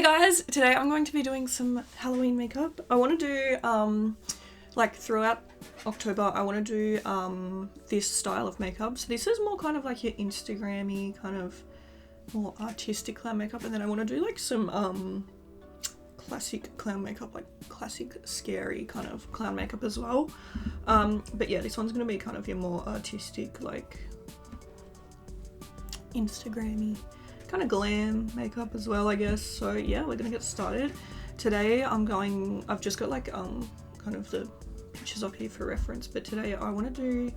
Hey guys, today I'm going to be doing some Halloween makeup. I want to do, like throughout October, I want to do this style of makeup. So this is more kind of like your Instagram-y, kind of more artistic clown makeup. And then I want to do like some classic clown makeup, like classic scary kind of clown makeup as well. But yeah, this one's going to be kind of your more artistic, like Instagram-y kind of glam makeup as well, I guess. So yeah, we're gonna get started. Today I've just got like kind of the pictures up here for reference, but today I want to do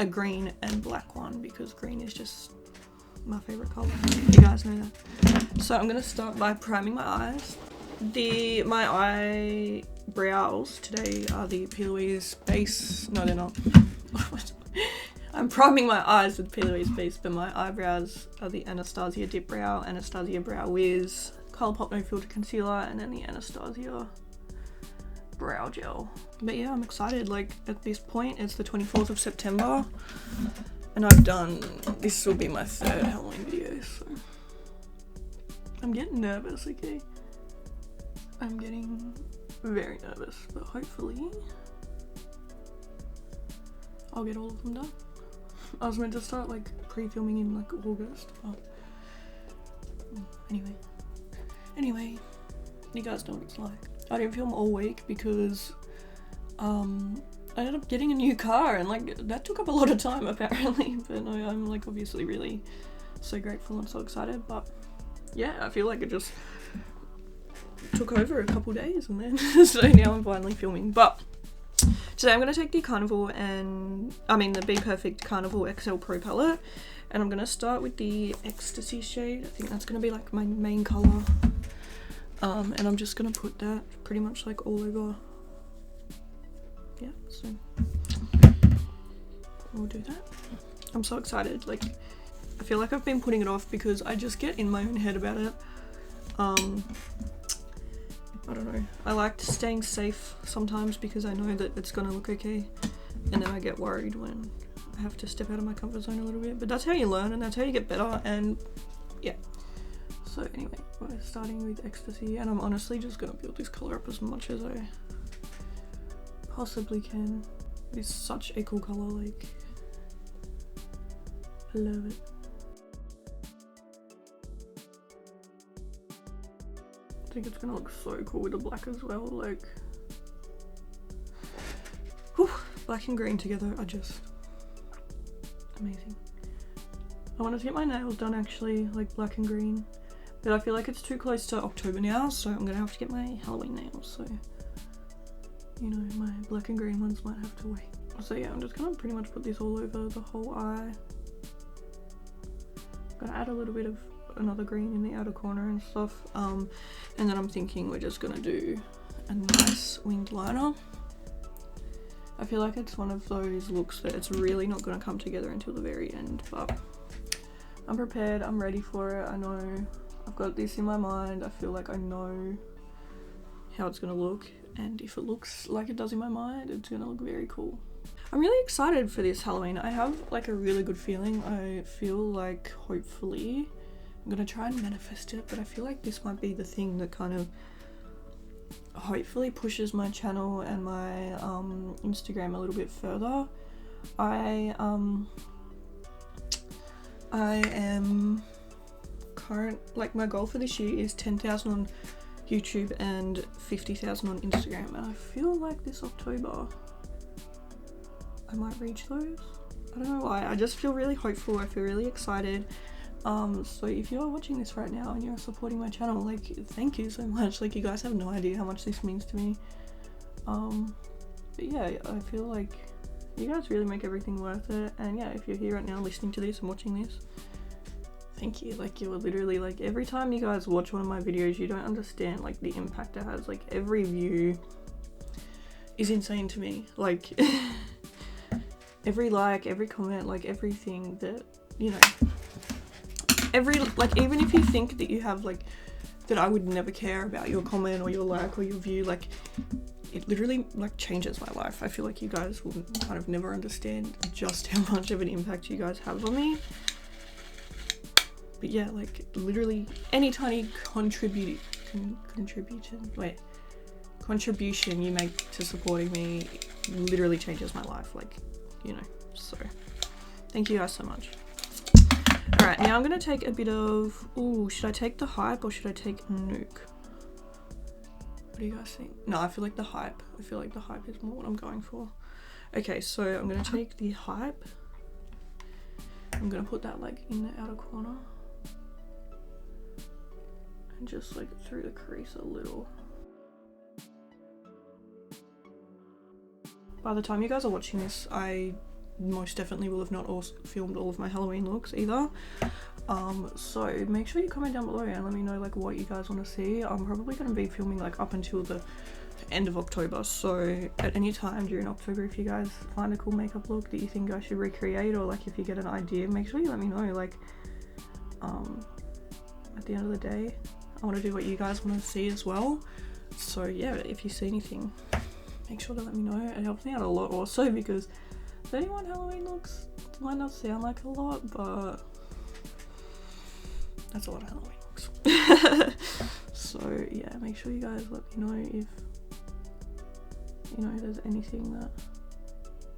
a green and black one because green is just my favorite color. You guys know that. So I'm gonna start by priming my eyes. My eyebrows today are the P. Louise base. No, they're not. I'm priming my eyes with P. Louise base, but my eyebrows are the Anastasia Dip Brow, Anastasia Brow Wiz, Colourpop No Filter Concealer, and then the Anastasia Brow Gel. But yeah, I'm excited. Like, at this point, it's the 24th of September, and this will be my third Halloween video, so I'm getting nervous, okay? I'm getting very nervous, but hopefully I'll get all of them done. I was meant to start like pre-filming in like August, but anyway, you guys know what it's like. I didn't film all week because I ended up getting a new car, and like that took up a lot of time apparently, but no, I'm like obviously really so grateful and so excited. But yeah, I feel like it just took over a couple days and then so now I'm finally filming. But today I'm going to take the the Be Perfect Carnival XL Pro palette, and I'm going to start with the Ecstasy shade. I think that's going to be like my main colour, and I'm just going to put that pretty much like all over. Yeah, so we'll do that. I'm so excited. Like, I feel like I've been putting it off because I just get in my own head about it. I don't know, I like staying safe sometimes because I know that it's gonna look okay, and then I get worried when I have to step out of my comfort zone a little bit, but that's how you learn and that's how you get better. And yeah, so anyway, we're starting with Ecstasy, and I'm honestly just gonna build this colour up as much as I possibly can. It's such a cool colour, like, I love it. I think it's gonna look so cool with the black as well, like, whew, black and green together are just amazing. I wanted to get my nails done actually, like black and green, but I feel like it's too close to October now, so I'm gonna have to get my Halloween nails, so, you know, my black and green ones might have to wait. So yeah, I'm just gonna pretty much put this all over the whole eye. I'm gonna add a little bit of another green in the outer corner and stuff, and then I'm thinking we're just gonna do a nice winged liner. I feel like it's one of those looks that it's really not gonna come together until the very end, but I'm prepared, I'm ready for it. I know I've got this in my mind, I feel like I know how it's gonna look, and if it looks like it does in my mind, it's gonna look very cool. I'm really excited for this Halloween. I have like a really good feeling. I feel like hopefully I'm gonna try and manifest it, but I feel like this might be the thing that kind of hopefully pushes my channel and my Instagram a little bit further. I am like my goal for this year is 10,000 on YouTube and 50,000 on Instagram, and I feel like this October I might reach those. I don't know why, I just feel really hopeful, I feel really excited. So if you're watching this right now and you're supporting my channel, like, thank you so much. Like, you guys have no idea how much this means to me. But yeah, I feel like you guys really make everything worth it. And yeah, if you're here right now listening to this and watching this, thank you. Like, you're literally, like, every time you guys watch one of my videos, you don't understand like the impact it has. Like, every view is insane to me. Like every like, every comment, like everything that, you know, even if you think that you have like, that I would never care about your comment or your like or your view, like, it literally like changes my life. I feel like you guys will kind of never understand just how much of an impact you guys have on me. But yeah, like literally any tiny contribution you make to supporting me literally changes my life, like, you know, so thank you guys so much. All right, now I'm gonna take a bit of, ooh, should I take the Hype or should I take Nuke? What do you guys think? No, I feel like the Hype. I feel like the Hype is more what I'm going for. Okay, so I'm gonna take the Hype. I'm gonna put that like in the outer corner and just like through the crease a little. By the time you guys are watching this, I most definitely will have not filmed all of my Halloween looks either. So make sure you comment down below and let me know like what you guys want to see. I'm probably going to be filming like up until the end of October, so at any time during October, if you guys find a cool makeup look that you think I should recreate, or like if you get an idea, make sure you let me know. Like at the end of the day, I want to do what you guys want to see as well. So yeah, if you see anything, make sure to let me know. It helps me out a lot also, because 31 Halloween looks might not sound like a lot, but that's a lot of Halloween looks. So yeah, make sure you guys let me know if, you know, there's anything that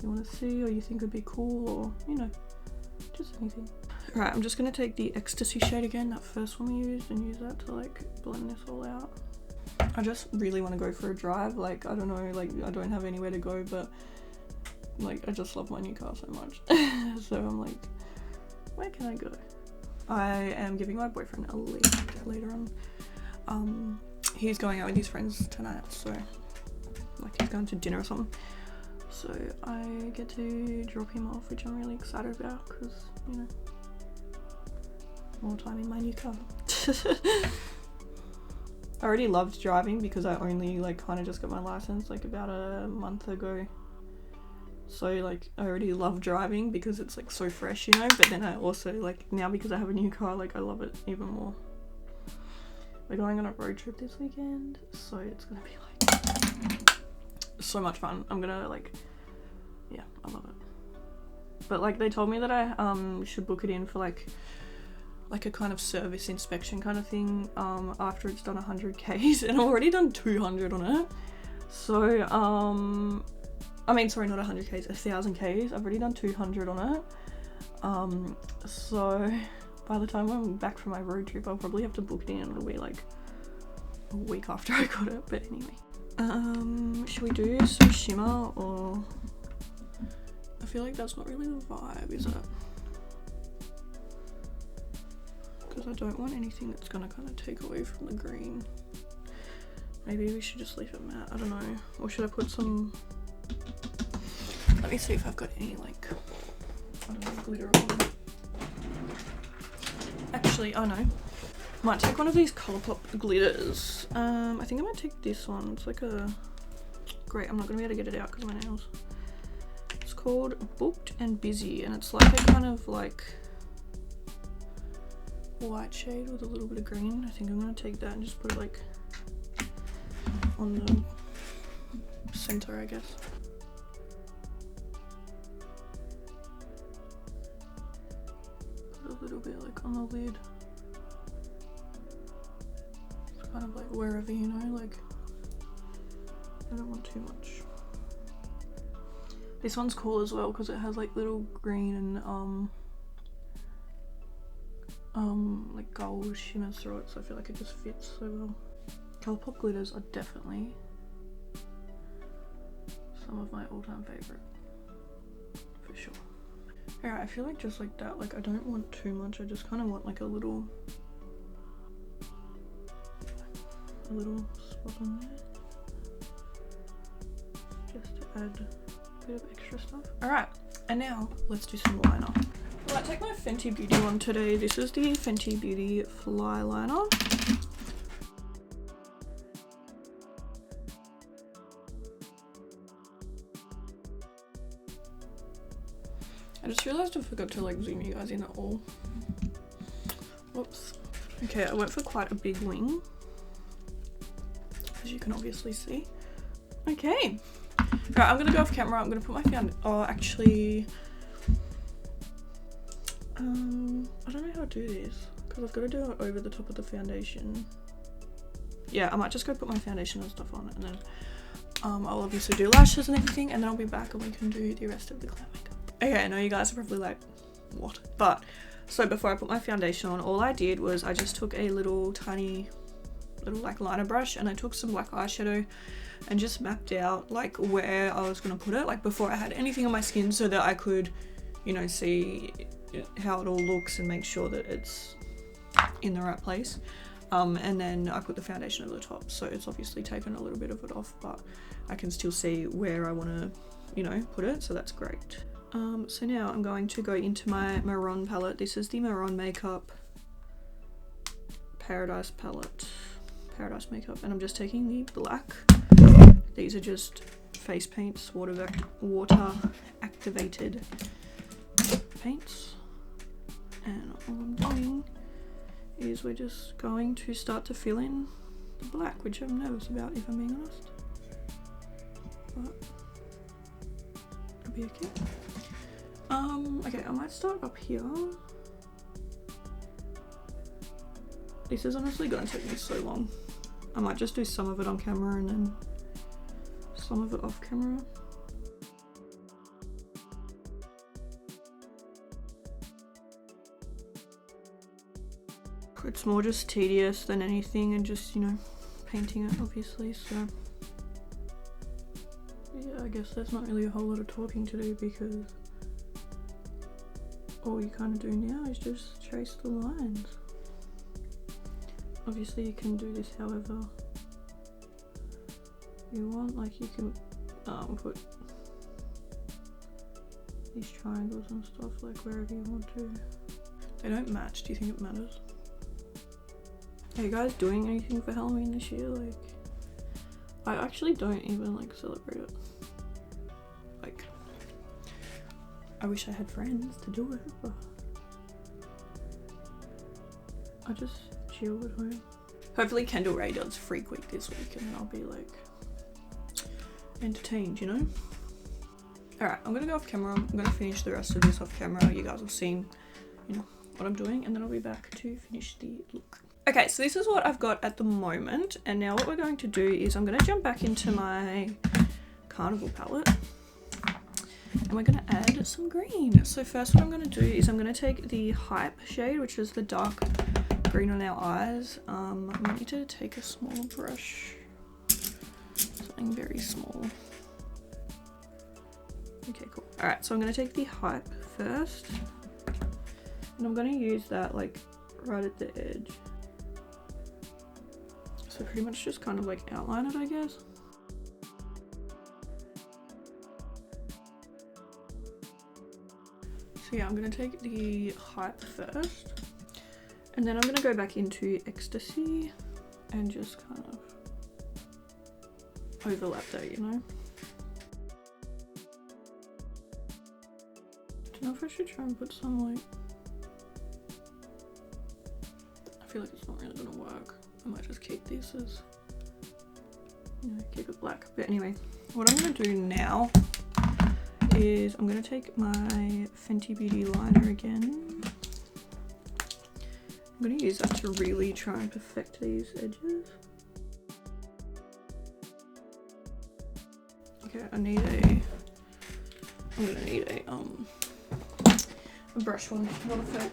you want to see or you think would be cool, or, you know, just anything. Alright, I'm just going to take the Ecstasy shade again, that first one we used, and use that to like blend this all out. I just really want to go for a drive. Like, I don't know, like I don't have anywhere to go, but like I just love my new car so much. So I'm like, where can I go? I am giving my boyfriend a lift later on. He's going out with his friends tonight, so like he's going to dinner or something. So I get to drop him off, which I'm really excited about, because, you know, more time in my new car. I already loved driving because I only like kind of just got my license like about a month ago. So like I already love driving because it's like so fresh, you know, but then I also like now because I have a new car, like I love it even more. We're going on a road trip this weekend, so it's gonna be like so much fun. I'm gonna like, yeah, I love it. But like they told me that I should book it in for like a kind of service inspection kind of thing after it's done 100 Ks, and I've already done 200 on it. So I mean, sorry, not 100 Ks, 1,000 Ks. I've already done 200 on it. So by the time I'm back from my road trip, I'll probably have to book it in. It'll be like a week after I got it, but anyway. Should we do some shimmer, or I feel like that's not really the vibe, is it? Because I don't want anything that's gonna kind of take away from the green. Maybe we should just leave it matte, I don't know. Or should I put some, let me see if I've got any like, I don't know, glitter on them. Actually, I know. Might take one of these Colourpop glitters. I think I might take this one. It's like a, great, I'm not gonna be able to get it out because of my nails. It's called Booked and Busy, and it's like a kind of like white shade with a little bit of green. I think I'm gonna take that and just put it like on the center, I guess. Put a little bit like on the lid. It's kind of like wherever, you know, like I don't want too much. This one's cool as well because it has like little green and like gold shimmers through it, so I feel like it just fits so well. Colourpop glitters are definitely some of my all-time favorite, for sure. Alright, I feel like just like that, like I don't want too much, I just kind of want like a little spot on there, just to add a bit of extra stuff. Alright, and now let's do some liner. Right, take my Fenty Beauty one today. This is the Fenty Beauty Fly Liner. I just realised I forgot to like zoom you guys in at all. Whoops. Okay, I went for quite a big wing, as you can obviously see. Okay. Right, I'm gonna go off camera. I'm gonna put my oh, actually, I don't know how to do this because I've got to do it over the top of the foundation. yeah, I might just go put my foundation and stuff on, and then I'll obviously do lashes and everything, and then I'll be back and we can do the rest of the glam makeup. Okay, I know you guys are probably like, what? But so before I put my foundation on, all I did was I just took a little tiny little like liner brush, and I took some black eyeshadow and just mapped out like where I was gonna put it, like before I had anything on my skin, so that I could, you know, see how it all looks and make sure that it's in the right place. And then I put the foundation over the top, so it's obviously taken a little bit of it off, but I can still see where I want to, you know, put it, so that's great. So now I'm going to go into my Marron palette. This is the Marron Makeup Paradise palette, Paradise Makeup, and I'm just taking the black. These are just face paints, water activated paints, and all I'm doing is we're just going to start to fill in the black, which I'm nervous about, if I'm being honest, but it'll be okay. Okay, I might start up here. This is honestly gonna take me so long. I might just do some of it on camera and then some of it off camera. It's more just tedious than anything, and just, you know, painting it obviously, so yeah, I guess there's not really a whole lot of talking to do, because all you kind of do now is just trace the lines. Obviously you can do this however you want, like you can put these triangles and stuff like wherever you want to. They don't match. Do you think it matters? Are you guys doing anything for Halloween this year? Like, I actually don't even like celebrate it. Like, I wish I had friends to do it, but I just chill at home. Hopefully Kendall Ray does Freak Week this week, and then I'll be like entertained, you know? Alright, I'm gonna go off camera. I'm gonna finish the rest of this off camera. You guys will see, you know, what I'm doing, and then I'll be back to finish the look. Okay, so this is what I've got at the moment, and now what we're going to do is I'm going to jump back into my Carnival palette, and we're going to add some green. So first what I'm going to do is I'm going to take the Hype shade, which is the dark green on our eyes. I might need to take a smaller brush, something very small. Okay, cool. Alright, so I'm going to take the Hype first, and I'm going to use that like right at the edge. So pretty much just kind of like outline it, I guess. So yeah, I'm gonna take the Hype first, and then I'm gonna go back into Ecstasy and just kind of overlap that, you know. I don't know if I should try and put some like, I feel like it's not really gonna work. I might just keep this as, you know, keep it black. But anyway, what I'm going to do now is I'm going to take my Fenty Beauty liner again. I'm going to use that to really try and perfect these edges. Okay, I'm going to need a brush one, not a felt.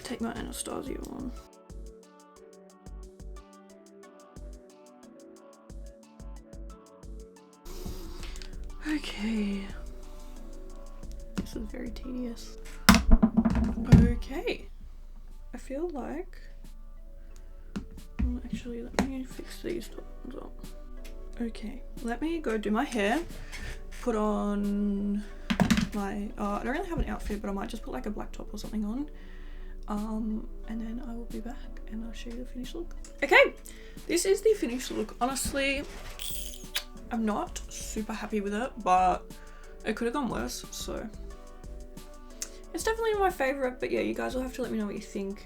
Take my Anastasia one. Okay. This is very tedious. Okay. I feel like, well, actually let me fix these top ones up. Okay, let me go do my hair, put on my, I don't really have an outfit, but I might just put like a black top or something on. And then I will be back and I'll show you the finished look. Okay, this is the finished look. Honestly, I'm not super happy with it, but it could have gone worse, so it's definitely my favorite. But yeah, you guys will have to let me know what you think.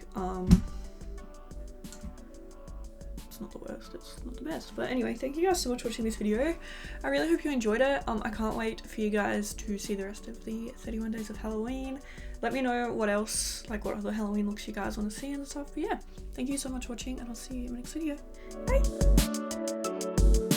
It's not the worst, it's not the best, but anyway, thank you guys so much for watching this video. I really hope you enjoyed it. I can't wait for you guys to see the rest of the 31 Days of Halloween. let me know what else, like what other Halloween looks you guys want to see and stuff. But yeah, thank you so much for watching, and I'll see you in the next video. Bye!